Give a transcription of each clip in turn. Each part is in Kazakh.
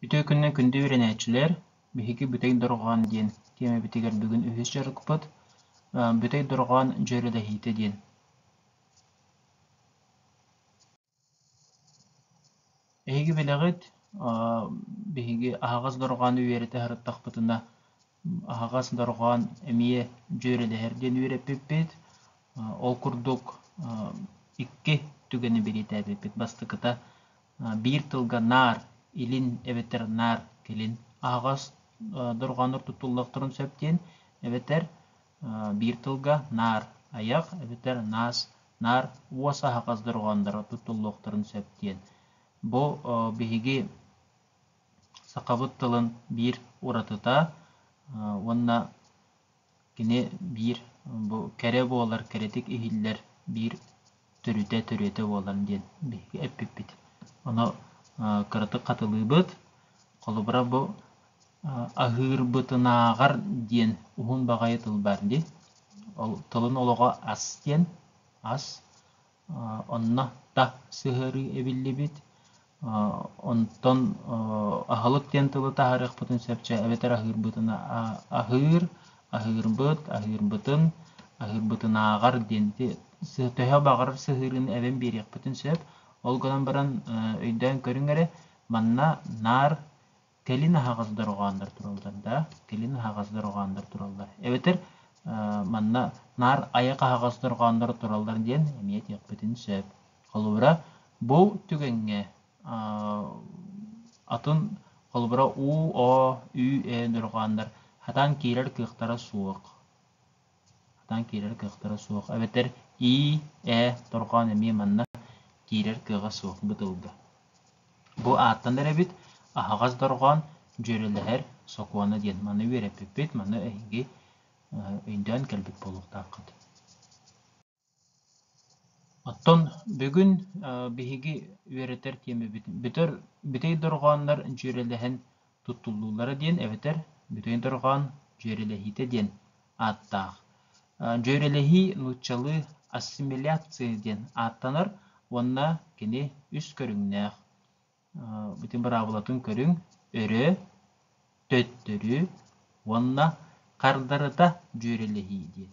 Бүтө күннен күндө үйренәчилер, биһиги бүтәй дорган диен, тема битигер бүгүн үһүс жарыкпыт, бүтәй дорган жөреләһите диен. Эһиги белегит, биһиги аһагас дорган үйерете харыттахпытына, аһагас дорган эмие жөреләһер диен үйреппиппит, ол курдук икки түгени беритәбиппит бастыкыта, бир тылга нар, илин эветер нар келин аһагас дорганыр тутуллактырын сөптен эветер бир тылга нар аяк эветер нас нар уаса аһагас доргандыр тутуллактырын сөптен. Бу биһиги сакабыт тылын бир уратыта, онна кини бир бу кере болар керетик ихиллер бир төрүтө болар диен биһиги эппиппит. Оно кырыты катылыбыт, колубра бу ахырбытынаагар диен ухун багайы тыл бар ди. Ол тылын олого ас диен, ас, онна та сыгыры эбиллибит, онтон ахылык диен тылы тахарык бытын сөпче, эбетер ахырбытына ахырбыт, ахырбытын, ахырбытынаагар диен төһө багар сыгырын эбен берек бытын сөп, ол гынан баран өйдөн көрүңере манна нар келин аһагас доргандар туралдар да, келин аһагас доргандар туралдар. Эбетер манна нар аяк аһагас доргандар туралдар диен эмиет якпытын сөп. Колубра бу түгеңге атын колубра у о ü e доргандар хатан кирер кыктара суык. Хатан кирер кыктара суык. Эбетер и дорган эми манна кирер кыга суык бытылды. Бу аттан дәребит аһагас дорган жөреләһер сокуана диен маны үйрәппит, маны эһиги өйдән кәлбит болуктакыт. Оттон бүгүн биһиги үйрәтер теме бүтөр бүтәй дорганнар жөреләһен туттуллары диен эбетер бүтәй дорган жөреләһите диен аттах. Жөреләһи нуччалы ассимиляция диен аттанар, онна кини үс көрүңнәх. Бүтін бір абылатын көрің, өрі, төттірі, онна қардарыта жөреліхи дейд.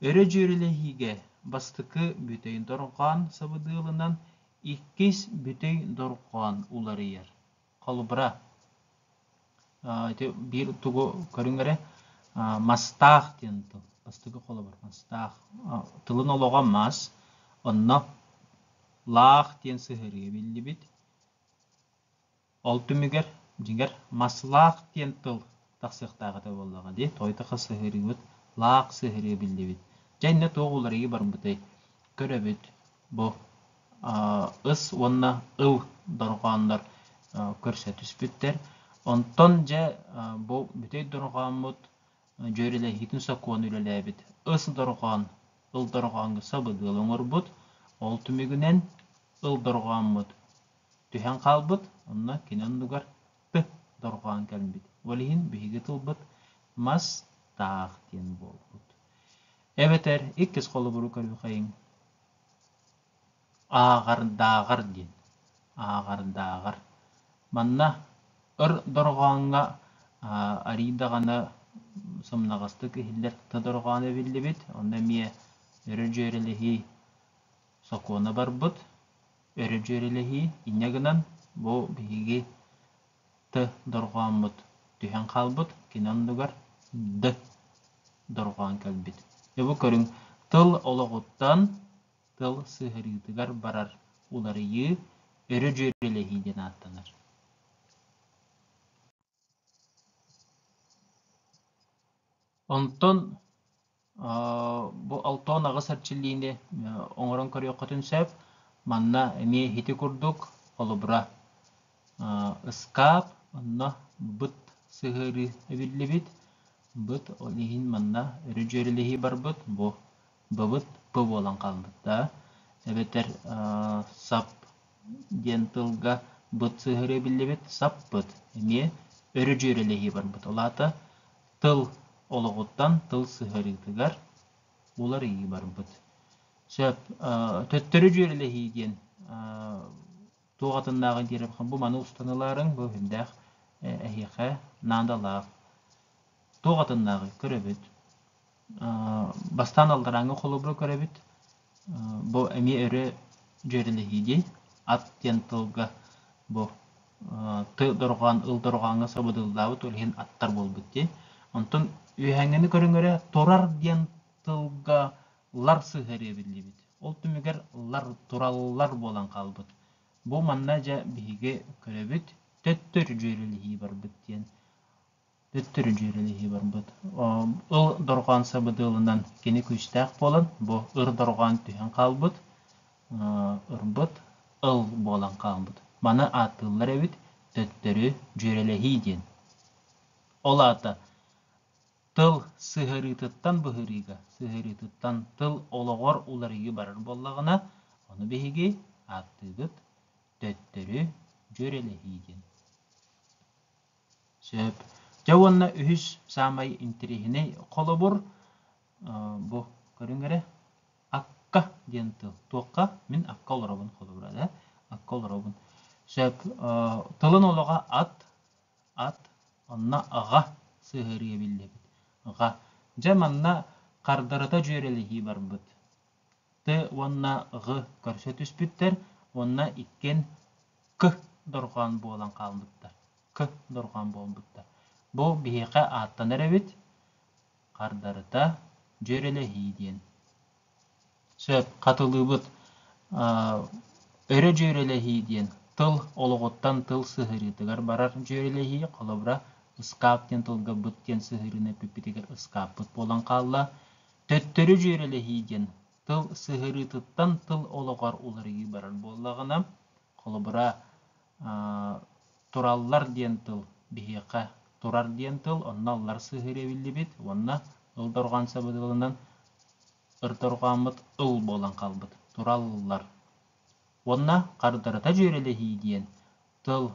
Өрі жөреліхиге бастықы бүтейін дорған сабыдылынан иккес бүтейін дорған улары ер. Қалыбыра, бір тұғы көріңгері, мастақ дейін тұл. Бастықы қалыбыр, мастақ. Тылын олуға мас, онна лақ дейін сығыры белді бет. Ол түмігер, жиңгер, маслақ тен тыл тақсықтағы да болуға де, тойтықы сығыры өт, лақ сығыры білді бет. Жәнне тоғылары бар бұтай, көрі бет, бұ ұс, онна ұл дұрғандар көрсе түспеттер. Онтон жа бұ бүтай дұрған мұт жөрелі хитін сақуан үлелі бет. Ұс дұрған, ұл дұрғанғы сабыды ұлыңыр бұд, ол түмігінен ұл дұрған мұт. Түйен қалбыт, онна кенен дугар ты дорған кәлбит. Олихин биһиги тылбыт мас тақ тен болбыт. Эбетер, иккес қолы бұру көрі қайын. Ағар-дағар ден. Ағар-дағар. Манна ыр дорғанға аридағаны сымнағасты көхілдер ты дорғаны білді бет. Онда мие өрі жөреліхи соқуына бар бұт. Өрі жөреліхи инегінен бұл бігі ты дорған бұд түйен қалбыд, кенен дугар ды дорған кәлбет. Ебі көрің, тыл олығыттан тыл сығырыдығар барар улары үй өрі жөреліхиден аттаныр. Онтон бұл алтон ағыс әрчілігінде оңырын көрі өқытын сөп, манна әме хеті күрдік, олыбыра ıskap, onна bıt sığırı ebilli bit, bıt olihin manna örü jörelihi бар bıt, bu bıt bıv olan kalbıt da. Ebeter sap diyen tılga bıt sığırı ebilli bit, sap bıt. Eme örü jörelihi бар bıt. Olata tıl oluğuttan tıl sığırı tıgar, ular iyi бар bıt. Söp, töttörü jörelihi diyen Туғатындағы деріп, бұл маны ұстаныларын, бұл хүмдәқ эһиэхэ наадалаах туғатыннағы көрөбүт. Бастан алдараңы холобур көрөбүт. Бу эми өрө жөрелехиди ат тентылга бу ты дорган ыл дорганга сабыдылдабыт олхин аттар болбут те. Онтон үйәңгени көрүңөрө турар тентылга лар сыһыры билибит. Ол түмүгер лар тураллар болан калбыт. Бу манна жа биһиге көрөбүт төттөр жөрелехи барбыт тен. Төттөр жөрелехи барбыт. Ыл дорган сабыдылынан кени күчтәк болан, бу ыр дорган түһен калбыт. Ырбыт ыл болан калбыт. Мана атыллар эбит төттөрү жөрелехи ден. Ол ата тыл сыһырытыттан быһырыга, сыһырытыттан тыл ологор уларыгы барар боллагына, оны биһиги аттыгыт төттөрү жөрелехи ден. Сөп. Жауанна үхүс самай интерихине колобур. Бу көрүңөрө акка ден тыл. Туакка мен акка олоробун колобура да. Акка олоробун. Сөп. Тылын олога ат, онна ага сыһырыга биллебит. Ага. Жаманна кардарыта жөрелехи барбыт. Ты онна гы көрсө түспүттер, онна иккен к дорган болан калбыттар. К дорган болбуттар. Бу биһиэхэ аттан эребит кардарыта жөрелехи ден. Сөп катылыбыт өрө жөрелехи ден. Тыл ологоттан тыл сыһырытыгар барар жөрелехи колобура ыскап тен тылга быт тен сыһырыны пипитигер ыскап быт болан калла. Төттөрү жөрелехи ден. Тыл сыһырытыттан тыл ологор уларыгы барар боллагына колобура тураллар ден тыл биһиэхэ турар ден тыл онналлар сыһыры биллибит. Онна ыл дорган сабыдылынан ыр дорганмыт ыл болан калбыт. Тураллар. Онна кардарыта жөрелехи ден. Тыл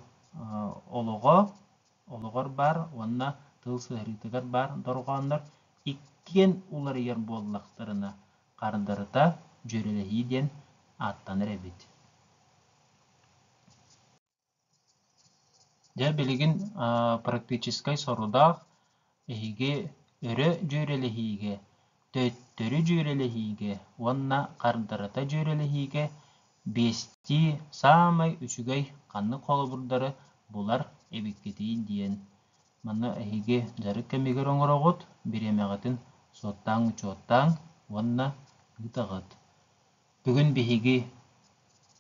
ологор бар, онна тыл сыһырытыгар бар дорганнар иккен уларыгар боллактарына кардарыта жөрелехи ден аттан эребит. Жа билигин практическай сорудах эһиге өрө жөрелехиге, төттөрү жөрелехиге, онна кардарыта жөрелехиге бести самай үчүгай канны колобурдары булар эбиккетиин диен. Мана эһиге жарык кемигер оңорогут биремегатын соттаң учоттаң онна гытагыт. Бүгүн биһиги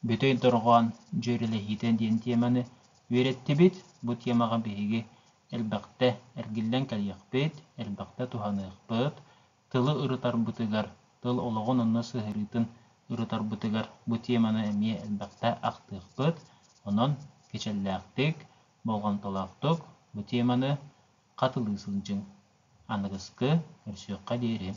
бүтөй дорган жөрелехитен диен теманы үйреттибит. Бу темага биһиги элбакте эргиллен калыякпыт, элбакте туханыакпыт. Тылы ырытар бутыгар, тыл ологон онна сыһырытын ырытар бутыгар бу теманы эмие элбакте актыакпыт. Онон кечеллээктик болгон толактык бу теманы катылыысылжың аныгыскы өрсүөкка диэри.